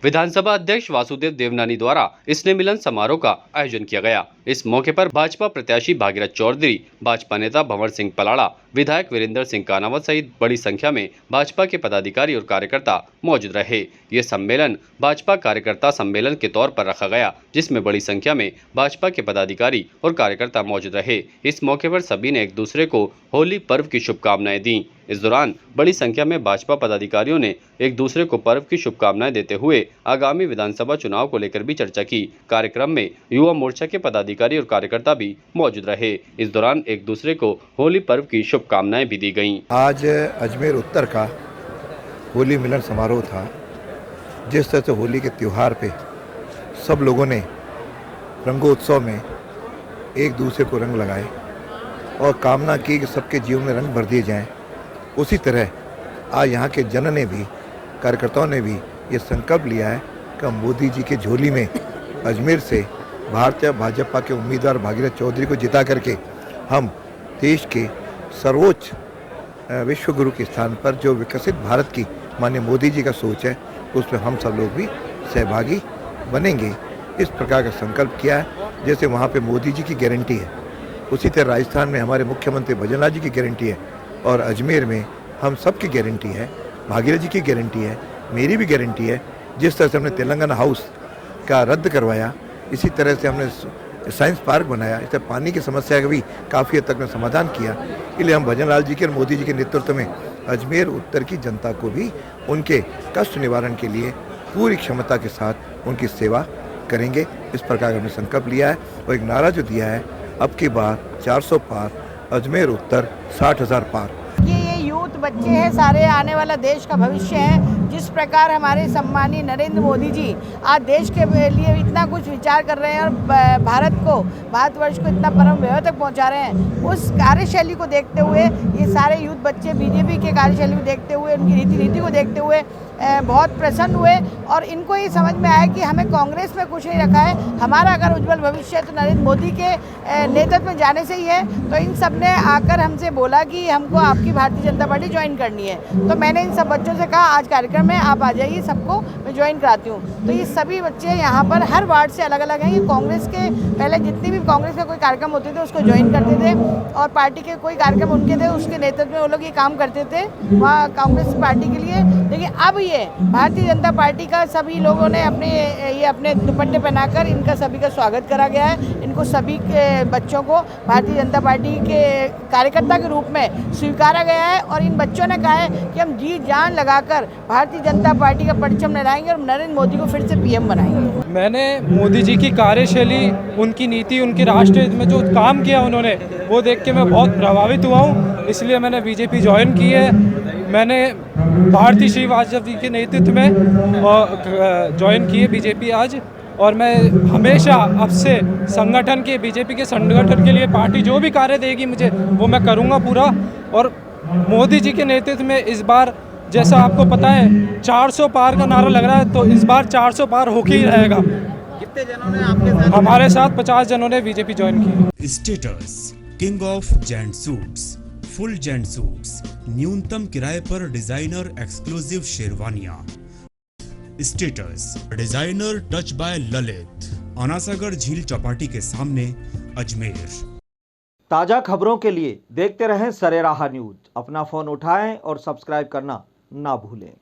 विधानसभा अध्यक्ष वासुदेव देवनानी द्वारा स्नेह मिलन समारोह का आयोजन किया गया। इस मौके पर भाजपा प्रत्याशी भागीरथ चौधरी, भाजपा नेता भंवर सिंह पलाड़ा, विधायक वीरेंद्र सिंह कानावत सहित बड़ी संख्या में भाजपा के पदाधिकारी और कार्यकर्ता मौजूद रहे। ये सम्मेलन भाजपा कार्यकर्ता सम्मेलन के तौर पर रखा गया, जिसमें बड़ी संख्या में भाजपा के पदाधिकारी और कार्यकर्ता मौजूद रहे। इस मौके पर सभी ने एक दूसरे को होली पर्व की शुभकामनाएं दी। इस दौरान बड़ी संख्या में भाजपा पदाधिकारियों ने एक दूसरे को पर्व की शुभकामनाएं देते हुए आगामी विधानसभा चुनाव को लेकर भी चर्चा की। कार्यक्रम में युवा मोर्चा के पदाधिकारी और कार्यकर्ता भी मौजूद रहे। इस दौरान एक दूसरे को होली पर्व की शुभकामनाएं भी दी गईं। आज अजमेर उत्तर का होली मिलन समारोह था। जिस तरह से होली के त्यौहार पे सब लोगों ने रंगोत्सव में एक दूसरे को रंग लगाए और कामना की कि सबके जीवन में रंग भर दिए जाएं, उसी तरह आज यहाँ के जन ने भी, कार्यकर्ताओं ने भी ये संकल्प लिया है कि मोदी जी के झोली में अजमेर से भारतीय भाजपा के उम्मीदवार भागीरथ चौधरी को जिता करके हम देश के सर्वोच्च विश्व गुरु के स्थान पर जो विकसित भारत की माननीय मोदी जी का सोच है, उसमें हम सब लोग भी सहभागी बनेंगे। इस प्रकार का संकल्प किया है। जैसे वहाँ पे मोदी जी की गारंटी है, उसी तरह राजस्थान में हमारे मुख्यमंत्री भजनलाल जी की गारंटी है और अजमेर में हम सब की गारंटी है, भागीरथ जी की गारंटी है, मेरी भी गारंटी है। जिस तरह से हमने तेलंगाना हाउस का रद्द करवाया, इसी तरह से हमने साइंस पार्क बनाया, इससे पानी की समस्या का भी काफ़ी हद तक में समाधान किया। इसलिए हम भजनलाल जी के और मोदी जी के नेतृत्व में अजमेर उत्तर की जनता को भी उनके कष्ट निवारण के लिए पूरी क्षमता के साथ उनकी सेवा करेंगे। इस प्रकार हमने संकल्प लिया है और एक नारा जो दिया है, अब की बार 400 पार, अजमेर उत्तर 60,000 पार। ये यूथ बच्चे हैं, सारे आने वाला देश का भविष्य है। जिस प्रकार हमारे सम्मानीय नरेंद्र मोदी जी आज देश के लिए इतना कुछ विचार कर रहे हैं और भारतवर्ष को इतना परम वैभव तक पहुंचा रहे हैं, उस कार्यशैली को देखते हुए ये सारे यूथ बच्चे बीजेपी के कार्यशैली को देखते हुए, उनकी नीति को देखते हुए बहुत प्रसन्न हुए और इनको ये समझ में आया कि हमें कांग्रेस में कुछ नहीं रखा है, हमारा अगर उज्जवल भविष्य है तो नरेंद्र मोदी के नेतृत्व में जाने से ही है। तो इन सब ने आकर हमसे बोला कि हमको आपकी भारतीय जनता पार्टी ज्वाइन करनी है। तो मैंने इन सब बच्चों से कहा आज कार्यक्रम में आप आ जाइए, सबको मैं ज्वाइन कराती हूँ। तो ये सभी बच्चे यहाँ पर हर वार्ड से अलग अलग हैं। ये कांग्रेस के पहले जितनी भी कांग्रेस का कोई कार्यक्रम होते थे उसको ज्वाइन करते थे और पार्टी के कोई कार्यक्रम उनके थे, उसके नेतृत्व में वो लोग ये काम करते थे वहाँ कांग्रेस पार्टी के लिए। लेकिन अब ये भारतीय जनता पार्टी का सभी लोगों ने अपने दुपट्टे पहनाकर इनका सभी का स्वागत करा गया है। इनको सभी के बच्चों को भारतीय जनता पार्टी के कार्यकर्ता के रूप में स्वीकारा गया है और इन बच्चों ने कहा है कि हम जी जान लगाकर भारतीय जनता पार्टी का परचम लहराएंगे और नरेंद्र मोदी को फिर से पीएम बनाएंगे। मैंने मोदी जी की कार्यशैली, उनकी नीति, उनके राष्ट्र हित में जो काम किया उन्होंने, वो देख के मैं बहुत प्रभावित हुआ हूँ। इसलिए मैंने बीजेपी ज्वाइन की है। मैंने भारती श्रीवास्तव जी के नेतृत्व में ज्वाइन की है बीजेपी आज। और मैं हमेशा अब से संगठन के, बीजेपी के संगठन के लिए पार्टी जो भी कार्य देगी मुझे, वो मैं करूँगा पूरा। और मोदी जी के नेतृत्व में इस बार, जैसा आपको पता है 400 पार का नारा लग रहा है, तो इस बार 400 पार होके ही रहेगा। कितने जनों ने आपके साथ? हमारे साथ 50 जनों ने बीजेपी ज्वाइन की। Status king of gent suits, full gent suits, न्यूनतम किराए पर डिजाइनर एक्सक्लूसिव शेरवानियां। Status designer touch by Lalit, Anasagar झील चौपाटी के सामने, अजमेर। ताजा खबरों के लिए देखते रहें सरेराह न्यूज। अपना फोन उठाएं और सब्सक्राइब करना ना भूलें।